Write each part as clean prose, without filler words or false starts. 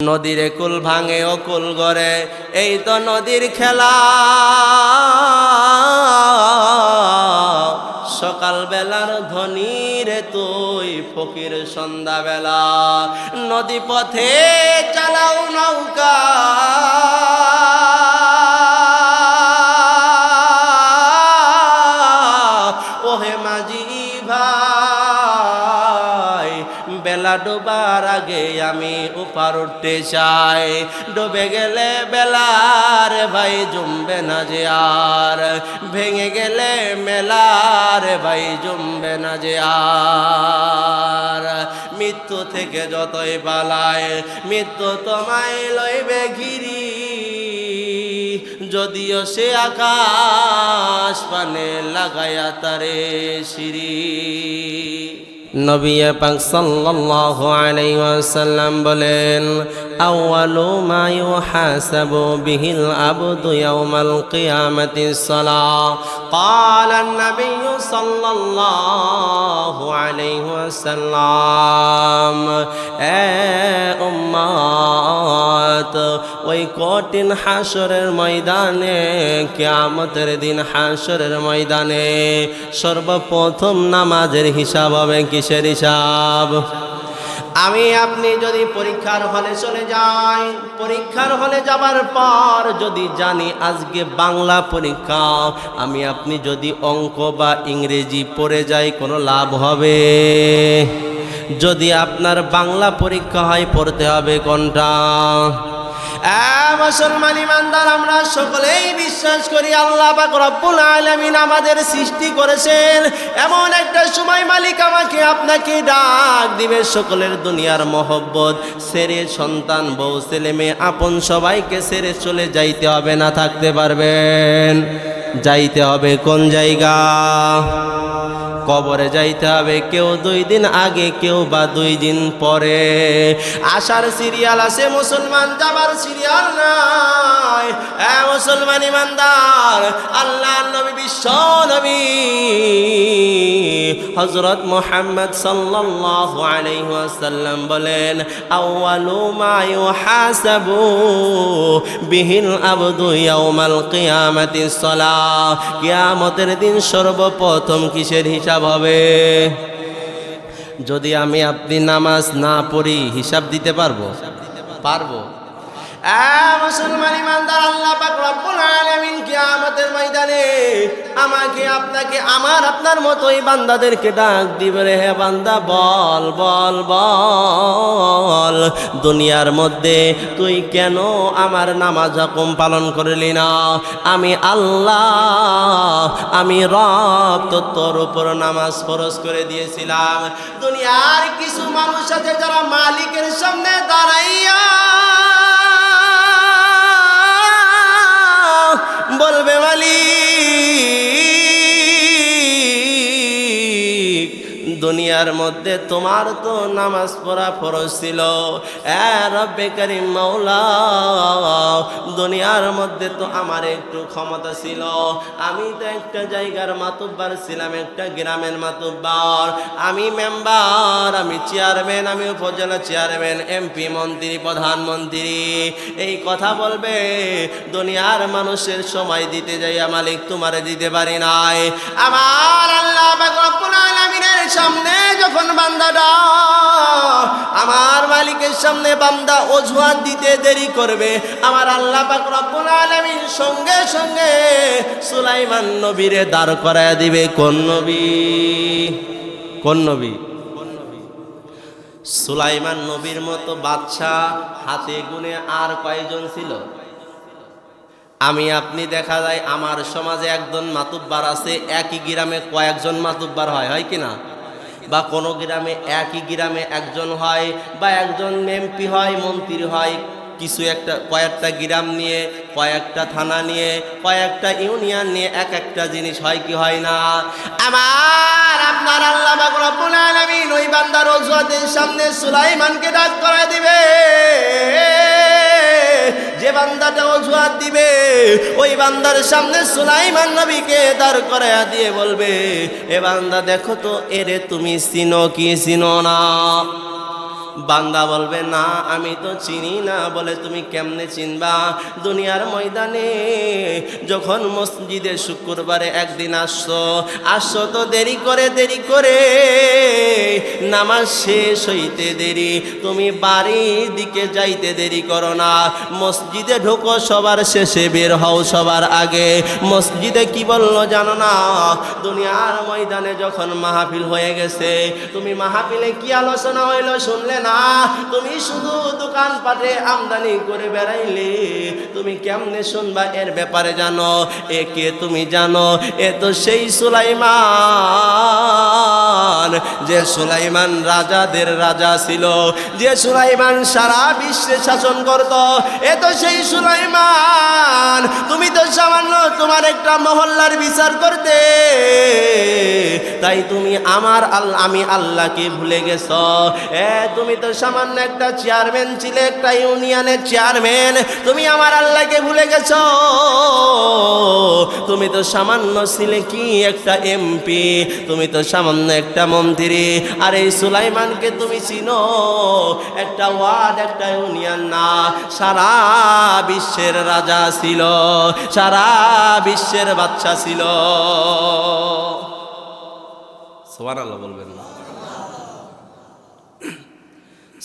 নদীর কুল ভাঙে ও কুল গড়ে, এই তো নদীর খেলা। সকাল বেলার ধনী রে তুই ফকির সন্ধ্যা বেলা, নদী পথে চালাও নৌকা। ওহে মাঝি ভাই, বেলা ডোবার আগে আমি উপার উঠতে চাই। ডুবে গেলে বেলার ভাই জমবে না যে আর, ভেঙে গেলে মেলার ভাই জমবে না যে আর। মৃত্যু থেকে যতই পালায় মৃত্যু তোমায় লইবে ঘিরি, যদিও সে আকাশ পানে লাগায়া তারে সিঁড়ি। নবী পাক সাল্লাল্লাহু আলাইহি ওয়াসাল্লাম বলেন, আউয়ালু মা ইউহাসাবু বিহিল আবদু ইয়াউমাল কিয়ামাতিস সালাহ। قال النبي صلى الله عليه وسلم উম্মত, ওই কঠিন হাসরের ময়দানে, কিয়ামতের দিন হাসরের ময়দানে সর্বপ্রথম নামাজের হিসাব হবে। কিসের হিসাব? আমি আপনি যদি পরীক্ষার হলে চলে যাই, পরীক্ষার হলে যাবার পর যদি জানি আজকে বাংলা পরীক্ষা, আমি আপনি যদি অঙ্ক বা ইংরেজি পড়ে যাই কোনো লাভ হবে? যদি আপনার বাংলা পরীক্ষা হয় পড়তে হবে কোনটা? মুসলমান ইমানদার, আমরা সকলেই বিশ্বাস করি আল্লাহ পাক রব্বুল আলামিন আমাদের সৃষ্টি করেছেন। এমন একটা সময় মালিক আমাকে আপনাকে ডাক দিবে, সকলের দুনিয়ার মহব্বত ছেড়ে, সন্তান বউ ছেলে মেয়ে আপন সবাইকে ছেড়ে চলে যাইতে হবে। না থাকতে পারবেন? যাইতে হবে কোন জায়গা? কবরে যাইতে হবে। কেউ 2 দিন আগে, কেউ বা 2 দিন পরে। আসার সিরিয়াল আছে, মুসলমান যাবার সিরিয়াল নাই। মুসলমান ইমানদার, আল্লাহ নবী বিশ্ব নবী হযরত মুহাম্মদ সাল্লাল্লাহু আলাইহি ওয়াসাল্লাম বলেন, আউয়ালু মা ইউহাসাবু বিহিল আবদু ইয়াউমাল কিয়ামাতিস সালাহ। কিয়ামতের দিন সর্বপ্রথম কিসের হিসাব হবে? যদি আমি আপনি নামাজ না পড়ি হিসাব দিতে পারবো? পারবো? মুসলমান ইমানদার, আল্লাহ পাক রব্বুল আলামিন কিয়ামতের ময়দানে আমাকে আপনাকে আমার আপনার মতোই বান্দাদেরকে ডাক দিবে, রে হে বান্দা বল বল বল, দুনিয়ার মধ্যে তুই কেন আমার নামাজ হুকুম পালন করলি না? আমি আল্লাহ, আমি রব তো তোর উপর নামাজ ফরজ করে দিয়েছিলাম। দুনিয়ার কিছু মানুষ আছে যারা মালিকের সামনে দাঁড়াইয়া বলবে, মালিক দুনিয়ার মধ্যে তোমার তো নামাজ পড়া ফরজ ছিল। রব্বে কারীম মাওলা, দুনিয়ার মধ্যে তো আমার একটু ক্ষমতা ছিল, আমি তো একটা জায়গার মাতব্বার ছিলাম, একটা গ্রামের মাতব্বার, আমি মেম্বার, আমি চেয়ারম্যান, আমি উপজেলা চেয়ারম্যান, এমপি, মন্ত্রী, প্রধানমন্ত্রী। এই কথা বলবে। দুনিয়ার মানুষের সময় দিতে যাইয়া মালিক তোমারে দিতে পারি নাই। আমার আল্লাহ পাক রব্বুল আলামিনের সামনে যখন বান্দাটা আমার মালিকের সামনে বান্দা অজুহাত দিতে দেরি করবে, আমার আল্লাহ পাক রব্বুল আলামিন সঙ্গে সঙ্গে সুলাইমান নবীরে দাঁড় করায় দিবে। কোন নবী? কোন নবী? সুলাইমান নবীর মতো বাদশা হাতে গুনে আর কয়জন ছিল? আমি আপনি দেখা যায় আমার সমাজে একজন মাতুব্বার আছে, একই গ্রামে কয়েকজন মাতুব্বার হয়, হয় কিনা? বা কোনো গ্রামে একই গ্রামে একজন হয়, বা একজন এমপি হয়, মন্ত্রী হয়। কিছু একটা কয়েকটা গ্রাম নিয়ে, কয়েকটা থানা নিয়ে, কয়েকটা ইউনিয়ন নিয়ে এক একটা জিনিস হয় কি হয় না? আমার আপনার আল্লাহ পাক রব্বুল আলামিন ওই বান্দার অজুহাতের সামনে সুলাইমানকে ডাক করায় দিবে। যে বান্দাটা অজুহাত দিবে ওই বান্দার সামনে সুলাইমান নবীকে দাঁড় করায়া দিয়ে বলবে, এ বান্দা দেখো তো, এরে তুমি চিনো কি চিনো না? বান্দা বলবে না আমি তো চিনি না। বলে তুমি কেমনে চিনবা? দুনিয়ার ময়দানে যখন মসজিদে শুক্রবারে একদিন আসছো তো দেরি করে নামাজ শেষ হইতে দেরি, তুমি বাড়ির দিকে যাইতে দেরি করো না। মসজিদে ঢোকো সবার শেষে, বের হও সবার আগে। মসজিদে কি বললো জানো না? দুনিয়ার ময়দানে যখন মাহফিল হয়ে গেছে, তুমি মাহফিলে কি আলোচনা হইল শুনলে না? তুমি শুধু দোকানপাটে আমদানি করে বেড়াইলে, তুমি কেমনে শুনবা এর ব্যাপারে জানো? একে তুমি জানো? এ তো সেই সুলাইমান, যে সুলাইমান রাজাদের রাজা ছিল, যে সুলাইমান সারা বিশ্বে শাসন করত। এ তো সেই সুলাইমান। তুমি তো সামান্য তোমার একটা মহল্লার বিচার করতে, তাই তুমি আমি আল্লাহকে ভুলে গেছ। তুমি তো সামান্য একটা চেয়ারম্যান ছিলে, একটা ইউনিয়নের চেয়ারম্যান, তুমি আমার আল্লাহকে ভুলে গেছ। তুমি তো সামান্য ছিলে কি একটা এমপি, তুমি তো সামান্য একটা মন্ত্রী। আর এই সুলাইমানকে তুমি চিনো? একটা ওয়ার্ড, একটা ইউনিয়ন না, সারা বিশ্বের রাজা ছিল, সারা বিশ্বের বাদশা ছিল। সুবহানাল্লাহ বলবেন না?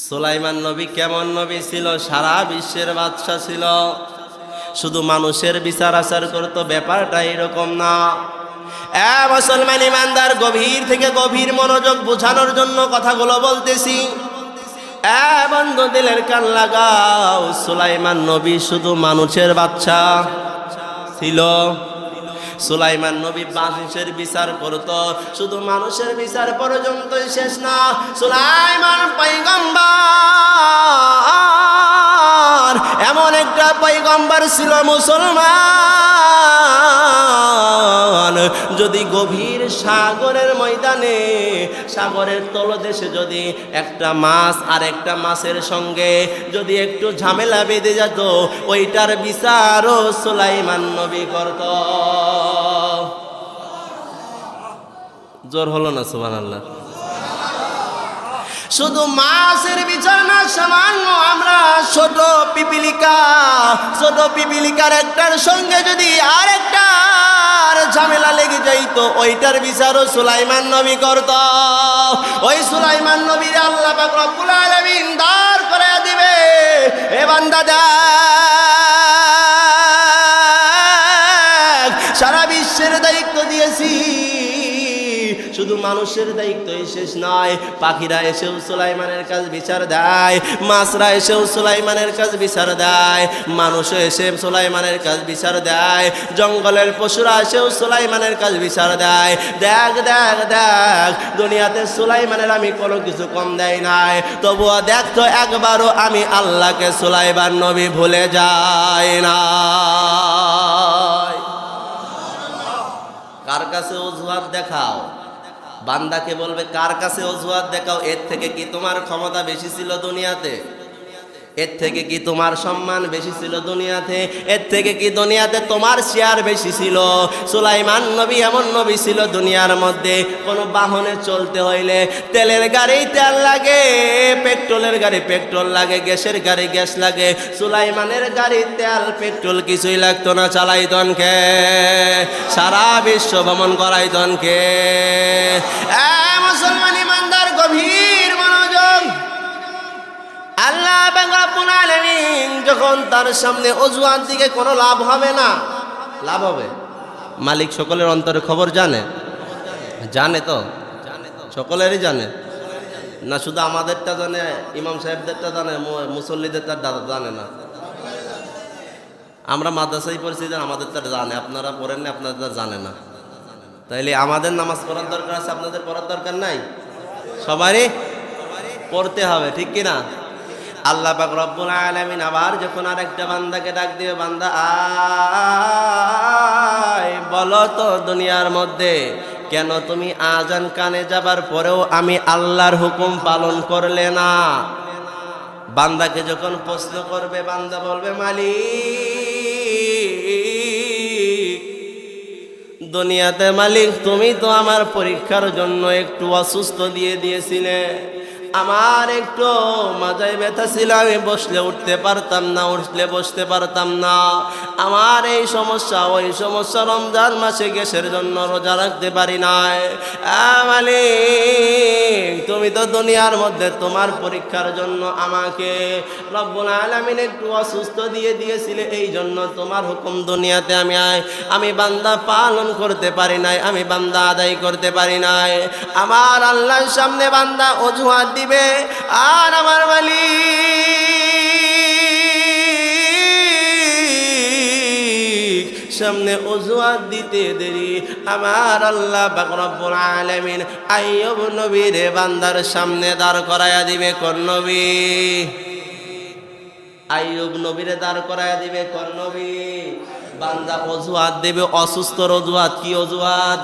সুলাইমান নবী কেমন নবী ছিল? সারা বিশ্বের বাদশা ছিল। শুধু মানুষের বিচার আচার করতো, ব্যাপারটা এরকম না। মুসলমান ইমানদার, গভীর থেকে গভীর মনোযোগ বোঝানোর জন্য কথাগুলো বলতেছি। বন্ধু দিলের কান লাগাও। সুলাইমান নবী শুধু মানুষের বাদশা ছিল। সুলাইমান নবী মানুষের বিচার করত, শুধু মানুষের বিচার পর্যন্তই শেষ না। সুলাইমান পয়গম্বর, এমন একটা পয়গম্বর ছিল মুসলমান, যদি গভীর সাগরের ময়দানে, সাগরের তলদেশে যদি একটা মাছ আর একটা মাছের সঙ্গে যদি একটু ঝামেলা বেঁধে যেত, ওইটার বিচারও সুলাইমান নবী করত। জোর হলো না সুবহানাল্লাহ? শুধু মাছের বিচার না, সামান্য আমরা ছোট পিপিলিকার একটার সঙ্গে যদি আরেকটার ঝামেলা লেগে যাইতো, ওইটার বিচারও সুলাইমান নবী করত। ওই সুলাইমান নবীর আল্লাহ পাক রব্বুল আলামিন দাঁড় করে দিবে। এ বান্দা দেখ, সারা বিশ্বের দায়িত্ব দিয়েছি, শুধু মানুষের দায়িত্বই শেষ নয়, পাখিরা এসেও সুলাইমানের কাছে বিচার দেয়, মাছরা এসেও সুলাইমানের কাছে বিচার দেয়, মানুষও এসে সুলাইমানের কাছে বিচার দেয়, জঙ্গলের পশুরা এসেও সুলাইমানের কাছে বিচার দেয়। দেখ দেখ দেখ, দুনিয়াতে সুলাইমানের আমি কোনো কিছু কম দেয় নাই, তবুও দেখ তো একবারও আমি আল্লাহকে সুলাইমান নবী ভুলে যাই না। কার কাছে অজুহাত দেখাও? বান্দাকে বলবে কার কাছে অজুহাত দেখাও? এর থেকে কি তোমার ক্ষমতা বেশি ছিল দুনিয়াতে? এর থেকে কি তোমার সম্মান বেশি ছিল দুনিয়াতে? এর থেকে কি দুনিয়াতে তোমার শেয়ার বেশি ছিল? সুলাইমান নবী এমন নবী ছিল, দুনিয়ার মধ্যে কোনো বাহনে চলতে হইলে তেলের গাড়ি তেল লাগে, পেট্রোলের গাড়ি পেট্রোল লাগে, গ্যাসের গাড়ি গ্যাস লাগে। সুলাইমানের গাড়ি তেল পেট্রোল কিছুই লাগতো না, চালাইতন কে? সারা বিশ্ব ভ্রমণ করাইতন কে? মুসলমান ইমানদার, গভীর মনোযোগ। আল্লাহ রাব্বুল আলামিন যখন তার সামনে অজুহাত দিকে কোনো লাভ হবে না, লাভ হবে। মালিক সকলের অন্তরে খবর জানে, জানে তো, সকলেরই জানে না, শুধু আমাদেরটা জানে, ইমাম সাহেবদেরটা জানে, মুসল্লিদেরটা জানে না। আমরা মাদ্রাসায় পড়ছি, আমাদেরটা জানে, আপনারা পড়েন না, আপনাদের জানে না। তাইলে আমাদের নামাজ পড়ার দরকার আছে, আপনাদের পড়ার দরকার নাই? সবারই পড়তে হবে, ঠিক কিনা? আল্লাহ পাক রব্বুল আলামিন আবার যখন আরেকটা বান্দাকে ডাক দিবে, বান্দা আয়, বলো তো দুনিয়ার মধ্যে কেন তুমি আজান কানে যাবার পরেও আমি আল্লাহর হুকুম পালন করলে না? বান্দাকে যখন প্রশ্ন করবে, বান্দা বলবে, মালিক, দুনিয়াতে মালিক তুমি তো আমার পরীক্ষার জন্য একটু অসুস্থ দিয়েছিলে, আমার একটু মাথায় ব্যথা ছিল, আমি বসলে উঠতে পারতাম না, উঠলে বসতে পারতাম না। আমার এই সমস্যা ওই সমস্যা, রমজান মাসে গ্যাসের জন্য রোজা রাখতে পারি নাই। মালিক, তুমি তো দুনিয়ার মধ্যে তোমার পরীক্ষার জন্য আমাকে রব্বুল আলামিন একটু অসুস্থ দিয়ে দিয়েছিলে, এই জন্য তোমার হুকুম দুনিয়াতে আমি বান্দা পালন করতে পারি নাই, আমি বান্দা আদায় করতে পারি নাই। আমার আল্লাহর সামনে বান্দা অজুহাত দিবে, আর আমার মালিক সামনে অজুহাত দিতে দেরি আমার আল্লাহ পাক রব্বুল আলামিন আইয়ুব নবীর বান্দার সামনে দাঁড় করায়া দিবে। কোন নবী? আইয়ুব নবীরে দাঁড় করায়া দিবে। কোন নবী? বান্দা অজুহাত দেবে, অসুস্থর অজুহাত। কি অজুহাত?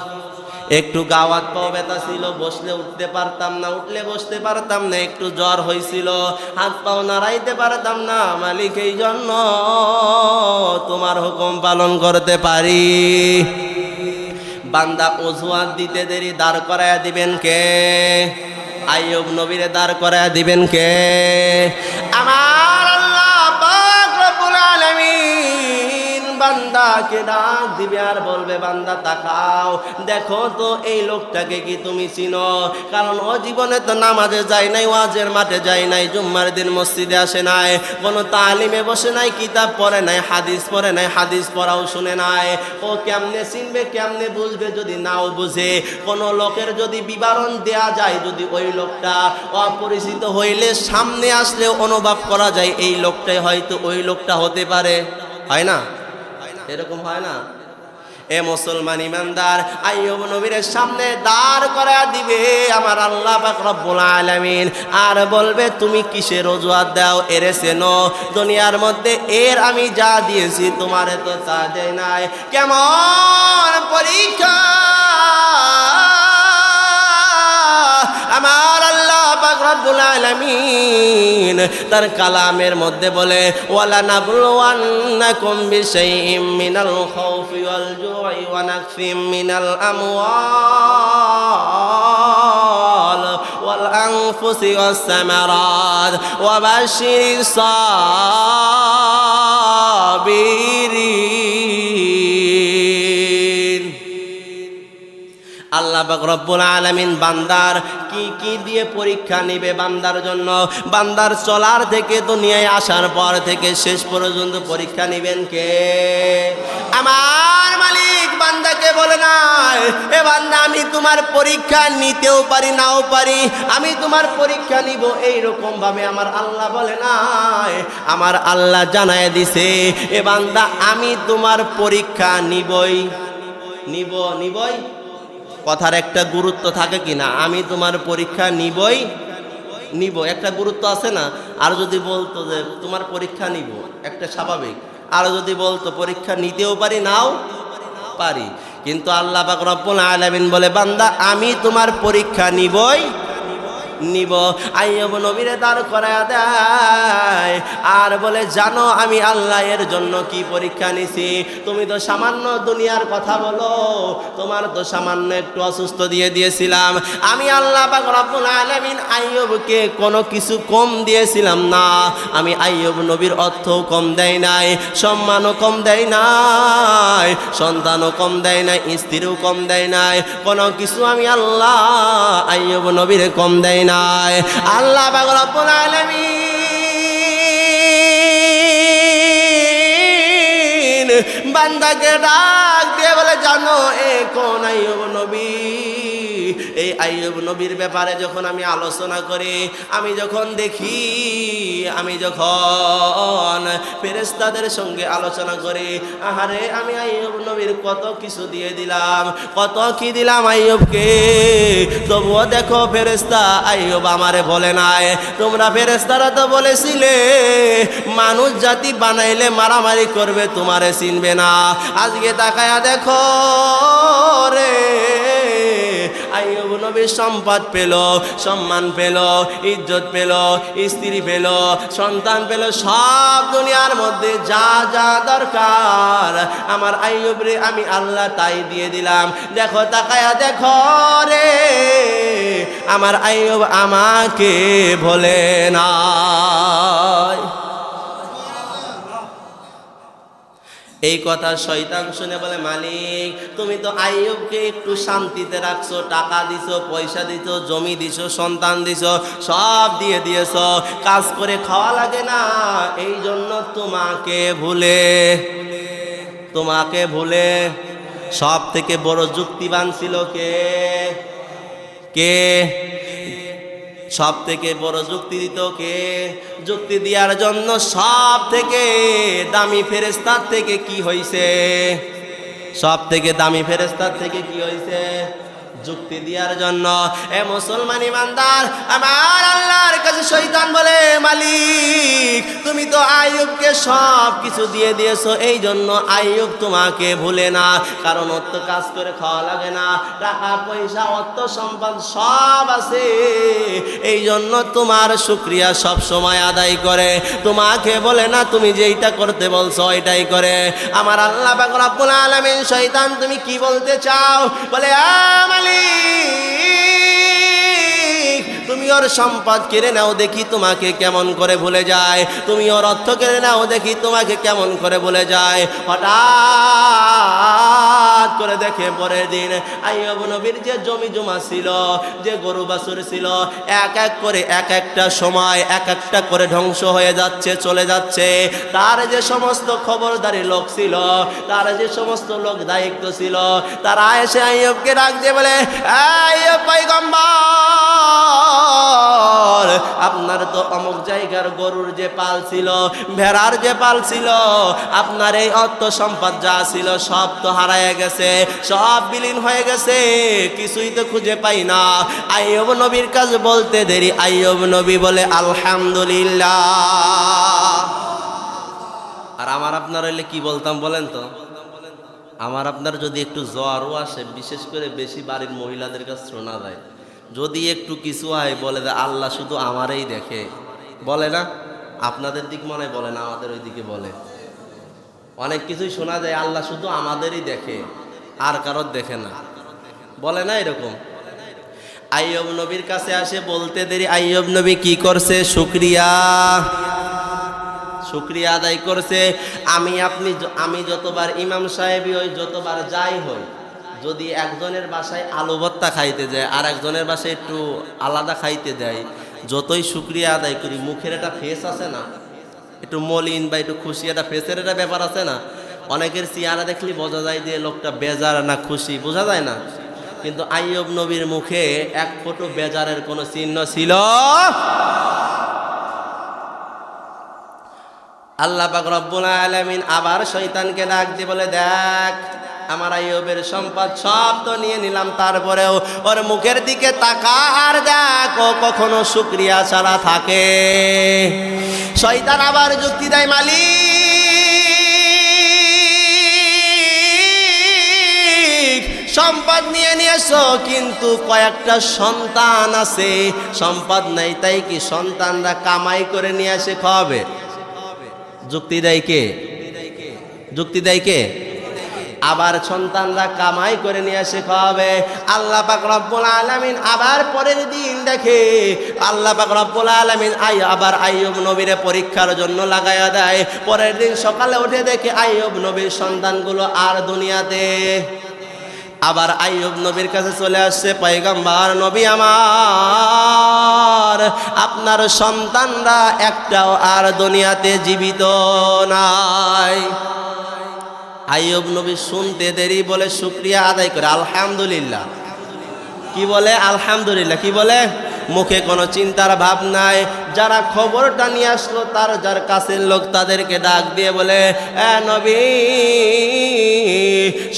একটু গাওয়াত পাও ব্যথা ছিল, বসলে উঠতে পারতাম না, উঠলে বসতে পারতাম না, একটু জ্বর হয়েছিল, হাত পাও নাড়াইতে পারতাম না। মালিক, এই জন্য তোমার হুকুম পালন করতে পারি। বান্দা অজুহাত দিতে দেরি, দাঁড় করায়া দিবেন কে? আইয়ুব নবীরে দাঁড় করায়া দিবেন কে? আমার আল্লাহ পাক রব্বুল আলামিন বান্দাকে ডাক দিবে আর বলবে, বান্দা তাকাও, দেখো তো এই লোকটাকে কি তুমি চিনো? কারণ ও জীবনে তো নামাজে যায় নাই, ওয়াজের মাঠে যায় নাই, জুম্মার দিন মসজিদে আসে নাই, কোনো তালিমে বসে নাই, কিতাব পড়ে নাই, হাদিস পড়ে নাই, হাদিস পড়াও শুনে নাই। ও কেমনে চিনবে, কেমনে বুঝবে যদি নাও বুঝে? কোনো লোকের যদি বিবরণ দেয়া যায়, যদি ওই লোকটা অপরিচিত হইলে সামনে আসলে অনুভব করা যায় এই লোকটাই হয়তো ওই লোকটা হতে পারে। হয় না? এরকম হয় না? এ মুসলমান ইমানদার, আইয়ুব নবীর সামনে দাঁড় করায়া দিবে আমার আল্লাহ পাক রব্বুল আলামিন, আর বলবে, তুমি কিসের অজুহাত দাও? এরে চেনো? দুনিয়ার মধ্যে এর আমি যা দিয়েছি তোমারে তো তা দেয় নাই। কেমন পরীক্ষা আমার আল্লাহ পাক রব্বুল আলামিন তার কালামের মধ্যে বলে, ওয়ালা নাবলুওয়ান্নাকুম বিশাইইম মিনাল খাউফি ওয়াল জুই ওয়া নাকসিম মিনাল আমওয়াল ওয়াল আনফুসি ওয়াস সামারাত ওয়া বাশশিরিস সাবিরিন। আল্লাহ পাক রব্বুল আলামিন বান্দার কি কি দিয়ে পরীক্ষা নিবে বান্দার জন্য, বান্দার চলার থেকে দুনিয়ায় আসার পর থেকে শেষ পর্যন্ত পরীক্ষা নিবেন কে? আমার মালিক বান্দাকে বলে নাই, এ বান্দা আমি তোমার পরীক্ষা নিতেও পারি নাও পারি, আমি তোমার পরীক্ষা নিব, এইরকম ভাবে আমার আল্লাহ বলে নাই। আমার আল্লাহ জানায় দিছে, এ বান্দা আমি তোমার পরীক্ষা নিবই। কথার একটা গুরুত্ব থাকে কিনা? আমি তোমার পরীক্ষা নিব, একটা গুরুত্ব আছে না? আর যদি বলতো যে তোমার পরীক্ষা নিব, একটা স্বাভাবিক। আর যদি বলতো পরীক্ষা নিতেও পারি নাও পারি, কিন্তু আল্লাহ পাক রব্বুল আলামিন বলে, বান্দা আমি তোমার পরীক্ষা নিব। আইয়ুব নবীরে দাঁড় করায়া দেয় আর বলে, জানো আমি আল্লাহ এর জন্য কি পরীক্ষা নিছি? তুমি তো সামান্য দুনিয়ার কথা বলো, তোমার তো সামান্য একটু অসুস্থ দিয়ে দিয়েছিলাম, আমি আল্লাহ পাক রব্বুল আলামিন আইয়ুবকে কোনো কিছু কম দিয়েছিলাম না। আমি আইয়ুব নবীর অর্থও কম দেয় নাই, সম্মানও কম দেয় নাই, সন্তানও কম দেয় নাই, স্ত্রীও কম দেয় নাই, কোনো কিছু আমি আল্লাহ আইয়ুব নবীর কম দেয় নাই। আল্লাহ পাক রব্বুল আলামিন বান্দাকে ডাক দিয়ে বলে, জানো এ কোন আইয়ুব নবী? এই আইয়ুব নবীর ব্যাপারে যখন আমি আলোচনা করি, আমি যখন দেখি, আমি যখন ফেরেশতাদের সঙ্গে আলোচনা করি, আহারে আমি আইয়ুব নবীর কত কিছু দিয়ে দিলাম, কত কি দিলাম আইয়ুবকে, তবুও দেখো ফেরেশতা আইয়ুব আমারে বলে নাই। তোমরা ফেরেশতারা তো বলেছিলে মানুষ জাতি বানাইলে মারামারি করবে, তোমারে চিনবে না। আজকে তাকায়া দেখো রে, আইয়ুব নবী নবী সম্পদ পেল, সম্মান পেল, ইজ্জত পেল, স্ত্রী পেল, সন্তান পেল, সব দুনিয়ার মধ্যে যা যা দরকার আমার আইয়ুব রে আমি আল্লাহ তাই দিয়ে দিলাম। দেখো তাকায়া দেখো রে আমার আইয়ুব আমাকে ভোলে না। এই কথা শয়তান শুনে বলে, মালিক তুমি তো আইয়ুবকে একটু শান্তিতে রাখছো, টাকা দিছো, পয়সা দিছো, জমি দিছো, সন্তান দিছো, সব দিয়ে দিয়েছো, কাজ করে খাওয়া লাগে না, এই জন্য তোমাকে ভুলে সব থেকে বড় যুক্তিবান ছিল কে? সব থেকে বড় যুক্তি দিত কে? যুক্তি দেওয়ার জন্য সব থেকে দামি ফেরেশতার থেকে কি হইছে? সব থেকে দামি ফেরেশতার থেকে কি হইছে? যুক্তি দেওয়ার জন্য। এ মুসলমান ইমানদার, আমার আল্লাহর কাছে শয়তান বলে, মালিক তুমি তো আইয়ুবকে সব কিছু দিয়ে দিয়েছো, এই জন্য আইয়ুব তোমাকে ভুলে না, কারণ ওর তো কাজ করে খাওয়া লাগে না, টাকা পয়সা অর্থ সম্পদ সব আছে, এই জন্য তোমার শুকরিয়া সব সময় আদায় করে, তোমাকে বলে না, তুমি যেইটা করতে বলছো এটাই করে। আমার আল্লাহ পাক রব্বুল আলামিন, শয়তান তুমি কি বলতে চাও? বলে, মালিক তুমি ওর সম্পদ কেড়ে নাও, দেখি তোমাকে কেমন করে ভুলে যায়, তুমি ওর অর্থ কেড়ে নাও, দেখি তোমাকে কেমন করে ভুলে যায়। হঠাৎ করে দেখে পরের দিন আইয়ুব নবীর যে জমি জমা ছিল, যে গরু বাছুর ছিল, এক এক করে এক একটা সময় এক একটা করে ধ্বংস হয়ে যাচ্ছে, চলে যাচ্ছে। তার যে সমস্ত খবরদারি লোক ছিল, তার যে সমস্ত লোক দায়িত্ব ছিল, তারা এসে আইয়ুবকে ডাক দিয়ে বলে, আইয়ুব পয়গম্বর, আপনার তো অমুক জায়গার গরুর যে পাল ছিল, ভেড়ার যে পাল ছিল, আপনার এই অর্থ সম্পদ যা ছিল সব তো হারায় গেছে, সব বিলীন হয়ে গেছে, কিছুই তো খুঁজে পাই না। আইয়ুব নবীর কাছে বলতে দেরি, আইয়ুব নবী বলে আলহামদুলিল্লাহ। আর আমার আপনার হইলে কি বলতাম বলেন তো? আমার আপনার যদি একটু জ্বরও আসে, বিশেষ করে বেশি বাড়ির মহিলাদের কাছে শোনা যায়, যদি একটু কিছু হয় বলে যে আল্লাহ শুধু আমারই দেখে, বলে না? আপনাদের দিক মনে হয় বলে না, আমাদের ওই দিকে বলে। অনেক কিছুই শোনা যায়, আল্লাহ শুধু আমাদেরই দেখে, আর কারোর দেখে না, বলে না এরকম? আইয়ুব নবীর কাছে আসে বলতে দেরি, আইয়ুব নবী কি করছে? শুকরিয়া আদায় করছে। আমি যতবার ইমাম সাহেবই হই, যতবার যাই হই, যদি একজনের বাসায় আলু ভর্তা খাইতে যায় আর একজনের বাসায় একটু আলাদা খাইতে দেয়, যতই শুকরিয়া আদায় করি, মুখের একটা ফেস আছে না, একটু মলিন বা একটু খুশি, একটা ফেসের একটা ব্যাপার আছে না, অনেকের চেহারা দেখলে বোঝা যায় যে লোকটা বেজার না খুশি, বোঝা যায় না? কিন্তু আইয়ুব নবীর মুখে এক ফোঁটা বেজারের কোনো চিহ্ন ছিল। আল্লাহ পাক রব্বুল আলামিন আবার শয়তানকে ডাক দিয়ে বলে, দেখ আমার আইয়ুবের সম্পদ সব তো নিয়ে নিলাম, তারপরেও ওর মুখের দিকে তাকা আর দেখ ও কখনো শুকরিয়া ছাড়া থাকে। শয়তান আবার যুক্তি দেয়, মালিক সম্পদ নিয়ে নিয়েছো, কিন্তু কয়েকটা সন্তান আছে, সম্পদ নাই, তাই কি সন্তানরা কামাই করে নিয়ে এসে খাওয়াবে? যুক্তি দেয় কে? আবার সন্তানরা কামাই করে নিয়ে এসে খাওয়াবে। আল্লাহ পাক রব্বুল আলামিন আবার পরের দিন দেখে, আল্লাহ পাক রব্বুল আলামিন আবার আইয়ুব নবীর পরীক্ষার জন্য লাগায়া দেয়। পরের দিন সকালে উঠে দেখে আইয়ুব নবীর সন্তানগুলো আর দুনিয়াতে। আবার আইয়ুব নবীর কাছে চলে আসছে, পয়গম্বর নবী আমার, আপনার সন্তানরা একটাও আর দুনিয়াতে জীবিত নাই। আইয়ুব নবী শুনতে দেরি, বলে শুকরিয়া আদায় করে আলহামদুলিল্লাহ। কি বলে? আলহামদুলিল্লাহ। কি বলে? মুখে কোনো চিন্তার ভাব নাই। যারা খবরটা নিয়ে আসলো, তার যার কাছের লোক, তাদেরকে ডাক দিয়ে বলে, নবী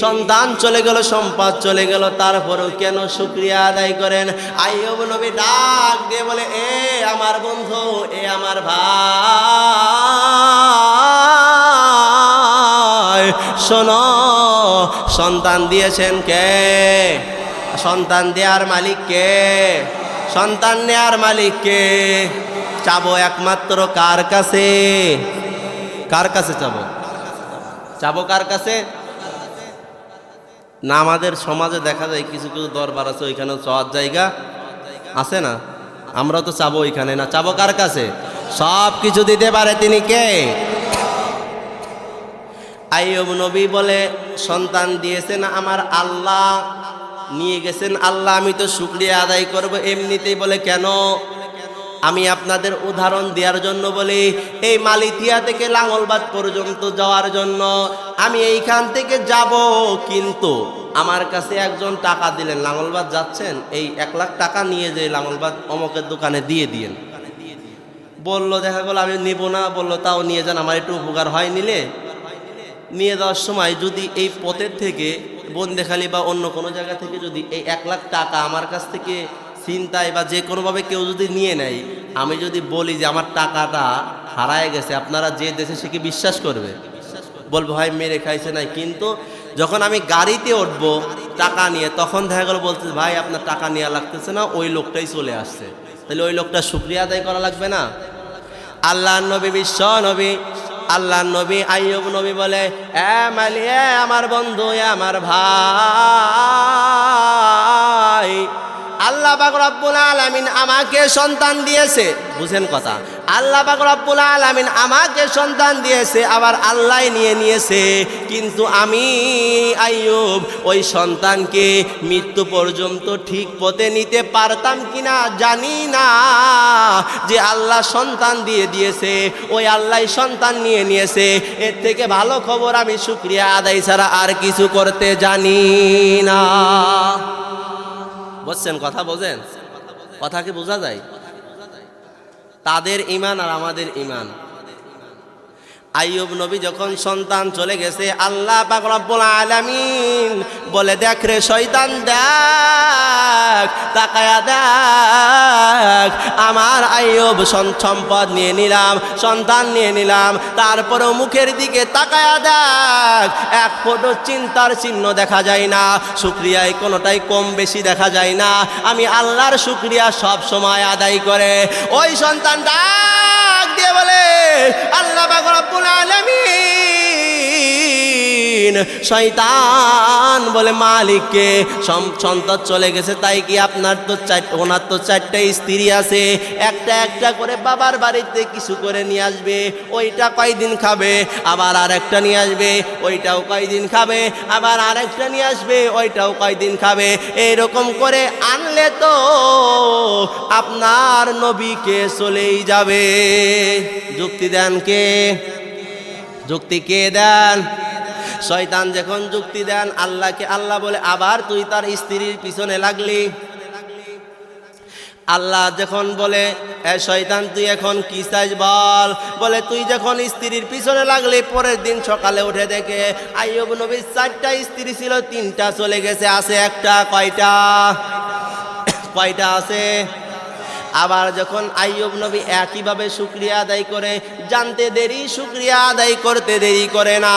সন্তান চলে গেল, সম্পদ চলে গেল, তারপরেও কেন শুকরিয়া আদায় করেন? আইয়ুব নবী ডাক দিয়ে বলে, আমার বন্ধু, আমার ভাই, শোনো, সন্তান দিয়েছেন কে? সন্তান দেওয়ার মালিক কে? সন্তান নেয়ার মালিক কে? চাবো একমাত্র কার কাছে? কার কাছে চাবো? চাবো কার কাছে? না আমাদের সমাজে দেখা যায় কিছু কিছু দরবার আছে, ওইখানে চাওয়ার জায়গা আছে না? আমরা তো চাবো ওইখানে না, চাবো কার কাছে? সব কিছু দিতে পারে তিনি কে? আইয়ুব নবী বলে সন্তান দিয়েছেন আমার আল্লাহ, নিয়ে গেছেন আল্লাহ, আমি তো শুকরিয়া আদায় করব এমনিতেই। বলে কেন? আমি আপনাদের উদাহরণ দেওয়ার জন্য বলি, এই মালিথিয়া থেকে লাঙ্গলবাদ পর্যন্ত যাওয়ার জন্য আমি এইখান থেকে যাব, কিন্তু আমার কাছে একজন টাকা দিলেন, লাঙ্গলবাদ যাচ্ছেন, এই 1 লাখ টাকা নিয়ে যে লাঙ্গলবাদ অমকের দোকানে দিয়ে দিয়েন। বললো, দেখা গেল আমি নিব না, বললো তাও নিয়ে যান, আমার একটু উপকার হয়। নিলে নিয়ে যাওয়ার সময় যদি এই পথের থেকে বন্দেখালি বা অন্য কোনো জায়গা থেকে যদি এই 1 লাখ টাকা আমার কাছ থেকে চিন্তায় বা যে কোনোভাবে কেউ যদি নিয়ে নেয়, আমি যদি বলি যে আমার টাকাটা হারায় গেছে, আপনারা যে দেশে সে কি বিশ্বাস করবে? বলবো ভাই মেরে খাইছে নাই। কিন্তু যখন আমি গাড়িতে উঠবো টাকা নিয়ে, তখন দেখা গেল বলতে ভাই আপনার টাকা নেওয়া লাগতেছে না, ওই লোকটাই চলে আসছে, তাহলে ওই লোকটা শুকরিয়া আদায় করা লাগবে না? আল্লাহ নবী, বিশ্ব নবী, আল্লাহ নবী আইয়ুব নবী বলে, এ মালি, এ আমার বন্ধু, এ আমার ভাই, আল্লাহ পাক রব্বুল আলামিন আমাকে সন্তান দিয়েছে। বুঝেন কথা? আল্লাহ পাক রব্বুল আলামিন আমাকে সন্তান দিয়েছে, আবার আল্লাহ নিয়ে নিয়েছে, কিন্তু আমি আইয়ুব ওই সন্তানকে মৃত্যু পর্যন্ত ঠিক পথে নিতে পারতাম কিনা জানি না। যে আল্লাহ সন্তান দিয়ে দিয়েছে, ওই আল্লাহ সন্তান নিয়ে নিয়েছে, এর থেকে ভালো খবর আমি শুকরিয়া আদায় ছাড়া আর কিছু করতে জানি না। বুঝছেন কথা? বোঝেন কথা? কি বোঝা যায়? তাদের ঈমান আর আমাদের ঈমান। আইয়ুব নবী যখন সন্তান চলে গেছে, আল্লাহ পাক রব্বুল আলামিন বলে, দেখ রে শয়তান, দেখ, তাকায়া দেখ, আমার আইয়ুব সম্পদ নিয়ে নিলাম, সন্তান নিয়ে নিলাম, তারপরেও মুখের দিকে তাকায়া দেখ, এক ফোঁটা চিন্তার চিহ্ন দেখা যায় না, শুকরিয়ায় কোনোটাই কম বেশি দেখা যায় না। আমি আল্লাহর শুকরিয়া সব সময় আদায় করে ওই সন্তান ডাক দিয়ে বলে, আল্লাহ পাক রব্বুল আলামিন, শয়তান বলে মালিককে, সন্তান চলে গেছে, তাই কি আপনার তো ওনার তো 4টা স্ত্রী আছে, একটা একটা করে বাবার বাড়িতে কিছু করে নিয়ে আসবে, ওইটা কয়দিন খাবে, আবার আরেকটা নিয়ে আসবে, ওইটাও কয়দিন খাবে, আবার আরেকটা নিয়ে আসবে, ওইটাও কয়দিন খাবে, এইরকম করে আনলে তো আপনার নবীকে চলেই যাবে। যুক্তি দেন কে? যুক্তি কে দেন? শয়তান যখন যুক্তি দেন আল্লাহকে, আল্লাহ বলে, আবার তুই তার স্ত্রীর পিছনে লাগলি। আল্লাহ যখন বলে, এ শয়তান তুই এখন কি চাস বল? বলে, তুই যখন স্ত্রীর পিছনে লাগলি, পরের দিন সকালে উঠে দেখে আইয়ুব নবীর 4টা স্ত্রী ছিল, 3টা চলে গেছে, আছে একটা। কয়টা? কয়টা আছে? আবার যখন আইয়ুব নবী একইভাবে শুকরিয়া আদায় করে, জানতে দেরি, শুকরিয়া আদায় করতে দেরি করে না,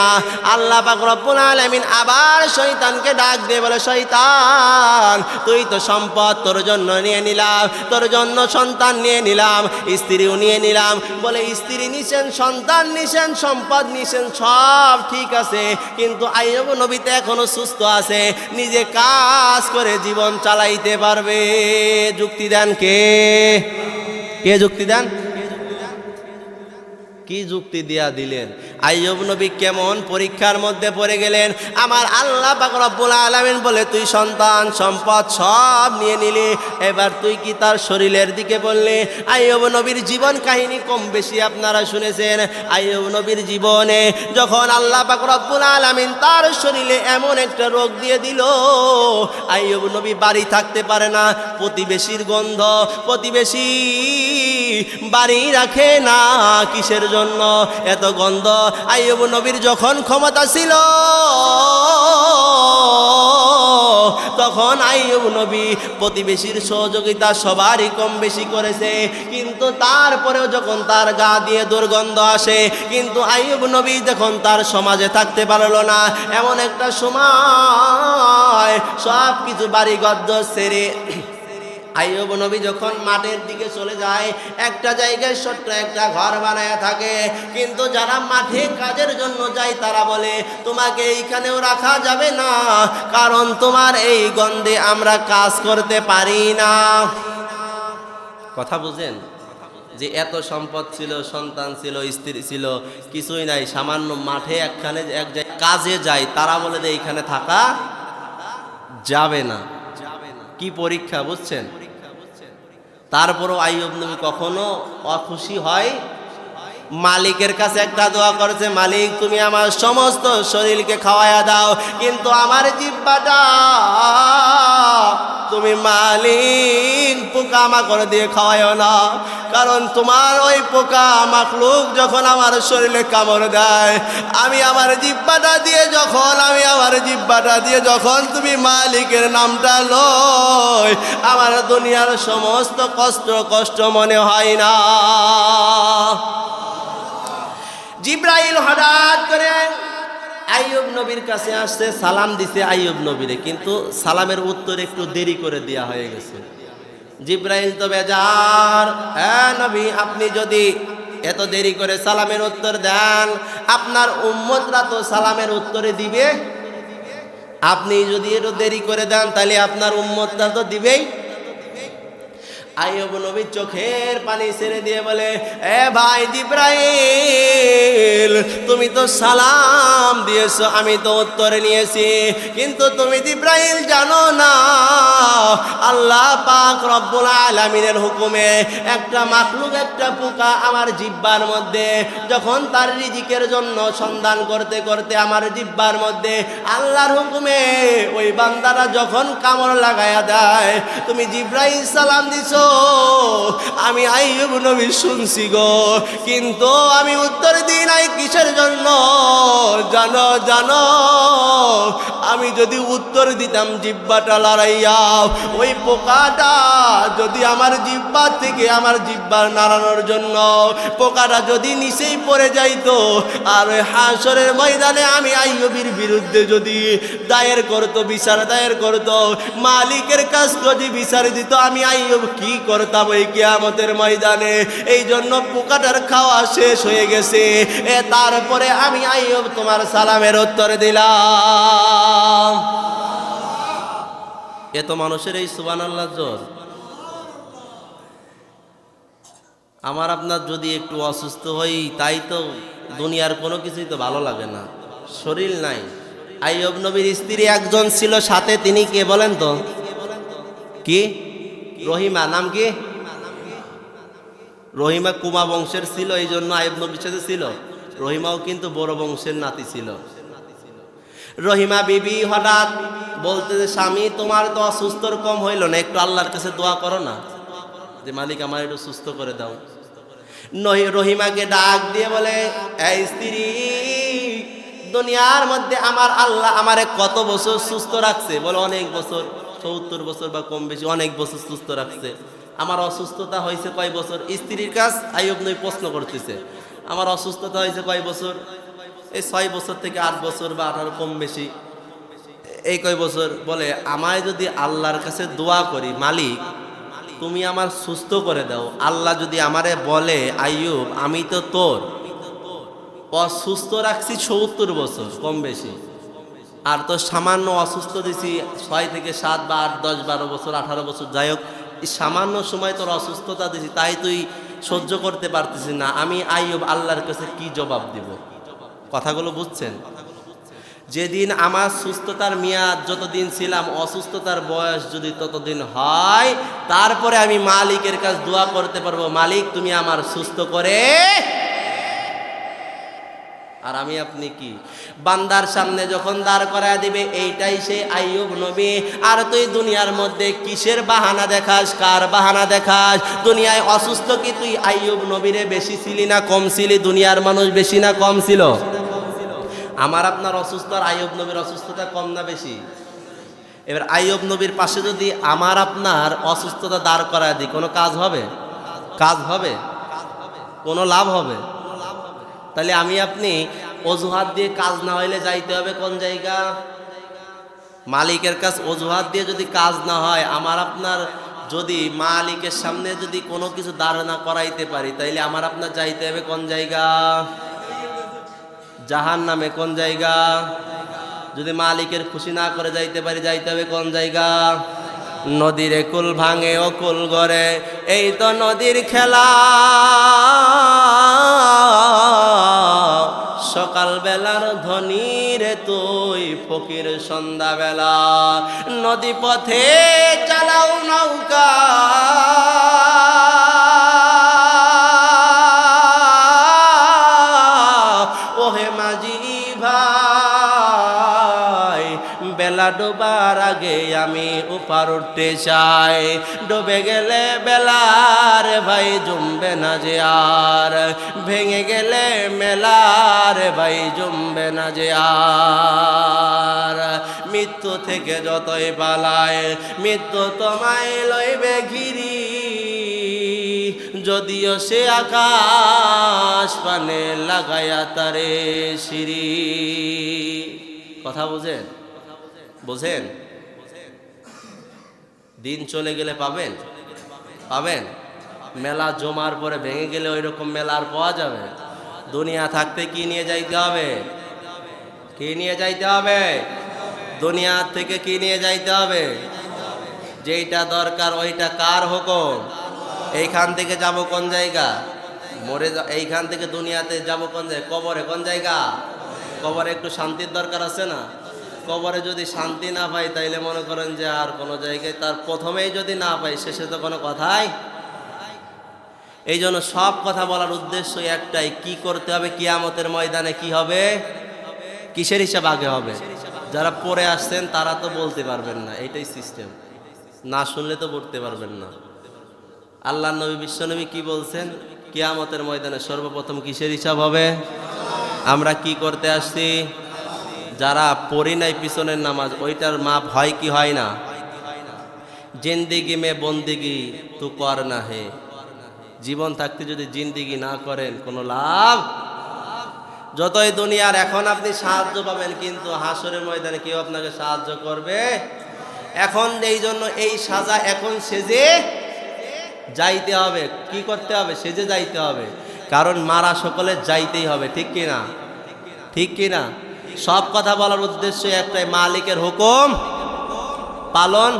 আল্লাহ পাক রব্বুল আলামিন আবার শয়তানকে ডাক দিয়ে বলে, শয়তান তুই তো সম্পদ তোর জন্য নিয়ে নিলাম, তোর জন্য সন্তান নিয়ে নিলাম, স্ত্রীও নিয়ে নিলাম, বলে স্ত্রী নিছেন, সন্তান নিছেন, সম্পদ নিছেন, সব ঠিক আছে, কিন্তু আইয়ুব নবী তো এখনো সুস্থ আছে, নিজে কাজ করে জীবন চালাইতে পারবে। যুক্তি দেন কে? কে যুক্তি দেন? কি যুক্তি দিয়া দিলেন? আইয়ুব নবী কেমন পরীক্ষার মধ্যে পড়ে গেলেন। আমার আল্লাহ পাক রব্বুল আলামিন বলে, তুই সন্তান সম্পদ সব নিয়ে নিলি, এবার তুই কি তার শরীরের দিকে বললি? আইয়ুব নবীর জীবন কাহিনী কম বেশি আপনারা শুনেছেন। আইয়ুব নবীর জীবনে যখন আল্লাহ পাক রব্বুল আলামিন তার শরীরে এমন একটা রোগ দিয়ে দিল, আইয়ুব নবী বাড়ি থাকতে পারে না, প্রতিবেশীর গন্ধ, প্রতিবেশী বাড়ি রাখে না। কিসের জন্য এত গন্ধ? আইয়ুব নবীর যখন ক্ষমতা ছিল, তখন আইয়ুব নবী প্রতিবেশীর সহযোগিতা সবারই কম বেশি করেছে, কিন্তু তারপরেও যখন তার গা দিয়ে দুর্গন্ধ আসে, কিন্তু আইয়ুব নবী যখন তার সমাজে থাকতে পারলো না, এমন একটা সময় সব কিছু বাড়ি গদ্দর ছেড়ে আইয়ুব নবী যখন মাঠের দিকে চলে যায়, একটা জায়গায় ছোট্ট একটা ঘর বানায় থাকে, কিন্তু যারা মাঠে কাজের জন্য যায় তারা বলে তোমাকে এইখানেও রাখা যাবে না, কারণ তোমার এই গন্ধে আমরা কাজ করতে পারি না। কথা বুঝেন? যে এত সম্পদ ছিল, সন্তান ছিল, স্ত্রী ছিল, কিছুই নাই, সামান্য মাঠে একখানে এক কাজে যায়, তারা বলে যে এইখানে থাকা যাবে না। কি পরীক্ষা বুঝছেন? তারপরও আইয়ুব নবী কখনো অখুশি হয়, মালিকের কাছে একটা দোয়া করেছে, মালিক তুমি আমার সমস্ত শরীরকে খাওয়ায়া দাও, কিন্তু আমার জিহ্বাটা তুমি মালিক পোকা মাকড় দিয়ে খাওয়ায়ও না, কারণ তোমার ওই পোকা মাখলুক যখন আমার শরীরে কামড় দেয়, আমি আমার জিহ্বাটা দিয়ে যখন তুমি মালিকের নামটা লই, আমার দুনিয়ার সমস্ত কষ্ট মনে হয় না। জিব্রাইল হঠাৎ করে আইয়ুব নবীর কাছে আসছে, সালাম দিছে আইয়ুব নবীরে, কিন্তু সালামের উত্তর একটু দেরি করে দেয়া হয়ে গেছে। জিব্রাইল তো বেজার, হ্যাঁ নবী আপনি যদি এত দেরি করে সালামের উত্তর দেন, আপনার উম্মতরা তো সালামের উত্তরে দিবে, আপনি যদি একটু দেরি করে দেন তাহলে আপনার উম্মতরা তো দিবেই। আইয়ুব নবী চোখের পানি ছেড়ে দিয়ে বলে, এ ভাই জিব্রাইল, তুমি তো সালাম দিয়েছো, আমি তো উত্তরে নিয়েছি, কিন্তু তুমি জিব্রাইল জানো না, আল্লাহ পাক রব্বুল আলামিনের হুকুমে একটা মাখলুক, একটা পোকা আমার জিহ্বার মধ্যে যখন তার রিজিকের জন্য সন্ধান করতে করতে আমার জিহ্বার মধ্যে আল্লাহর হুকুমে ওই বান্দারা যখন কামড় লাগায়া দেয়, তুমি জিব্রাইল সালাম দিছো, আমি আইয়ুব নবী শুনছি গো, কিন্তু আমি উত্তর দিই নাই। কিসের জন্য জানো? আমি যদি উত্তর দিতাম জিহ্বাটা লড়াইয়া, ওই পোকাটা যদি আমার জিহ্বা থেকে আমার জিহ্বার নাড়ানোর জন্য পোকাটা যদি নিচেই পড়ে যাইতো, আর ওই হাসরের ময়দানে আমি আইয়ুবের বিরুদ্ধে যদি বিচার দায়ের করতো, মালিকের কাছ যদি বিচার দিত, আমি আইয়ুব কি করতাম ওই কিয়ামতের ময়দানে? এই জন্য পোকাটার খাওয়া শেষ হয়ে গেছে, তারপরে আমি আইয়ুব তোমার সালামের উত্তর দিলাম। এত মানুষের এই সুবহানাল্লাহ জোর। আমার আপনার যদি একটু অসুস্থ হই, তাই তো দুনিয়ার কোনো কিছুই তো ভালো লাগে না, শরীর নাই। আইয়ুব নবীর স্ত্রী একজন ছিল সাথে, তিনি কে বলেন তো? কি? রহিমা। নাম কি? রহিমা কুমা বংশের ছিল, এই জন্য আইয়ুব নবীর সাথে ছিল। রহিমাও কিন্তু বড় বংশের নাতি ছিল। রহিমা বিবি হঠাৎ বলতে, স্বামী তোমার তো অসুস্থর কম হইল না, একটু আল্লাহর কাছে দোয়া করো না, যে মালিক আমার একটু সুস্থ করে দাও। রহিমাকে ডাক দিয়ে বলে, এই স্ত্রী, দুনিয়ার মধ্যে আমার আল্লাহ আমারে কত বছর সুস্থ রাখছে? বলে অনেক বছর, 70 বছর বা কম বেশি, অনেক বছর সুস্থ রাখছে। আমার অসুস্থতা হয়েছে কয় বছর? স্ত্রীর কাছ আইয়ুব নবী প্রশ্ন করতেছে, আমার অসুস্থতা হয়েছে কয় বছর? এই 6 বছর থেকে 8 বছর বা 18 কম বেশি, এই কয় বছর। বলে আমায় যদি আল্লাহর কাছে দোয়া করি, মালিক তুমি আমার সুস্থ করে দাও, আল্লাহ যদি আমারে বলে আইয়ুব আমি তো তোর অসুস্থ রাখছি 70 বছর কম বেশি, আর তো সামান্য অসুস্থ দিছি 6 থেকে 7 বা 8 10 12 বছর 18 বছর, যাই হোক সামান্য সময় তোর অসুস্থতা দিছি, তাই তুই সহ্য করতে পারতেছিস না, আমি আইয়ুব আল্লাহর কাছে কি জবাব দিব? কথাগুলো বুঝছেন? যেদিন আমার সুস্থতার মেয়াদ যতদিন ছিলাম, অসুস্থতার বয়স যদি ততদিন হয়, তারপরে আমি মালিকের কাছে দোয়া করতে পারবো, মালিক তুমি আমার সুস্থ করে। আর আমি আপনি কি বান্দার সামনে যখন দাঁড় করায় দিবে, এইটাই সেই আইয়ুব নবী। আর তুই দুনিয়ার মধ্যে কিসের বাহানা দেখাস, কার বাহানা দেখাস? দুনিয়ায় অসুস্থ কি তুই আইয়ুব নবীরে বেশি ছিলি না কম ছিলি? দুনিয়ার মানুষ বেশি না কম ছিল? আমার আপনার অসুস্থ আর আইয়ুব নবীর অসুস্থতা কম না বেশি? এবার আইয়ুব নবীর পাশে যদি আমার আপনার অসুস্থতা দাঁড় করায় দিই, কোনো কাজ হবে? কাজ হবে? কোনো লাভ হবে? তাহলে আমি আপনি অজুহাত দিয়ে কাজ না হইলে যাইতে হবে কোন জায়গা? মালিকের কাছে অজুহাত দিয়ে যদি কাজ না হয়, আমার আপনার যদি মালিকের সামনে যদি কোনো কিছু দাঁড় না করাইতে পারি, তাইলে আমার আপনার যাইতে হবে কোন জায়গা? জাহান্নামে। কোন জায়গা? যদি মালিকের খুশি না করে যাইতে পারি, যাইতে হবে কোন জায়গা? নদীরে কুল ভাঙে ও কুল গড়ে, এই তো নদীর খেলা। সকাল বেলার ধনী রে তুই ফকির সন্ধ্যাবেলা, নদী পথে চালাও নৌকা, ওহে মাঝি ভাই, বেলা ডোবার আগে আমি উপার উঠতে চাই, ডুবে গেলে বেলার ভাই জমবে না যে আর, ভেঙে গেলে মেলার ভাই জমবে না যে আর। মৃত্যু থেকে যতই পালায় মৃত্যু তোমায় লইবে ঘিরি, যদিও সে আকাশ পানে লাগায়া তারে সিঁড়ি। কথা বুঝেন? বুঝেন? দিন চলে গেলে পাবেন? পাবেন? মেলা জমার পরে ভেঙে গেলে ওই রকম মেলা আর পাওয়া যাবে? দুনিয়া থাকতে কি নিয়ে যাইতে হবে? কি নিয়ে যাইতে হবে? দুনিয়া থেকে কি নিয়ে যাইতে হবে? যেইটা দরকার ওইটা কার হুকুম? এইখান থেকে যাব কোন জায়গা? মরে এইখান থেকে দুনিয়াতে যাব কোন জায়গা? কবরে। কোন জায়গা? কবরে একটু শান্তির দরকার আছে না? কবরে যদি শান্তি না পাই, তাইলে মনে করেন যে আর কোনো জায়গায়, তার প্রথমেই যদি না পাই, শেষে তো কোনো কথাই। এই জন্য সব কথা বলার উদ্দেশ্য একটাই, কি করতে হবে কিয়ামতের ময়দানে? কি হবে? কিসের হিসাব আগে হবে? যারা পড়ে আসছেন তারা তো বলতে পারবেন না, এইটাই সিস্টেম। না শুনলে তো পড়তে পারবেন না। আল্লাহ নবী বিশ্বনবী কি বলছেন? কিয়ামতের ময়দানে সর্বপ্রথম কিসের হিসাব হবে? আমরা কি করতে আসছি? যারা পড়ি নাই পিছনের নামাজ, ওইটার মাপ হয় কি হয় না? জিন্দিগি মে বন্দিগি তু কর না হে, জীবন থাকতে যদি জিন্দিগি না করেন কোনো লাভ। যতই দুনিয়ার এখন আপনি সাহায্য পাবেন, কিন্তু হাসরের ময়দানে কেউ আপনাকে সাহায্য করবে এখন। এই জন্য এই সাজা এখন সেজে যাইতে হবে। কি করতে হবে? সেজে যাইতে হবে, কারণ মারা সকলে যাইতেই হবে। ঠিক কি না? ঠিক কি না? সব কথা বলার উদ্দেশ্য একটাই, মালিকের হুকুম পালন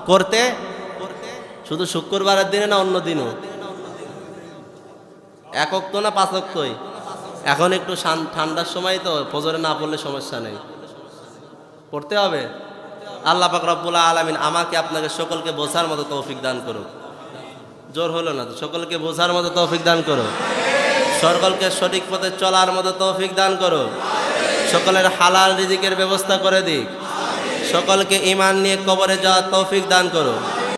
করতে। শুধু শুক্রবারের দিনে না, অন্য দিনও? একক তো না, পাঁচক্তই? এখন একটু ঠান্ডার সময় তো, ফজরে না পড়লে সমস্যা নেই, পড়তে হবে। আল্লাহ পাক রব্বুল আলামিন আমাকে আপনাকে সকলকে বোঝার মতো তৌফিক দান করুক। জোর হলো না তো? সকলকে বোঝার মতো তৌফিক দান করো, সকলকে সঠিক পথে চলার মতো তৌফিক দান করো, সকলের হালাল রিজিকের ব্যবস্থা করে দিক, সকলকে ঈমান নিয়ে কবরে যাওয়ার তৌফিক দান করো।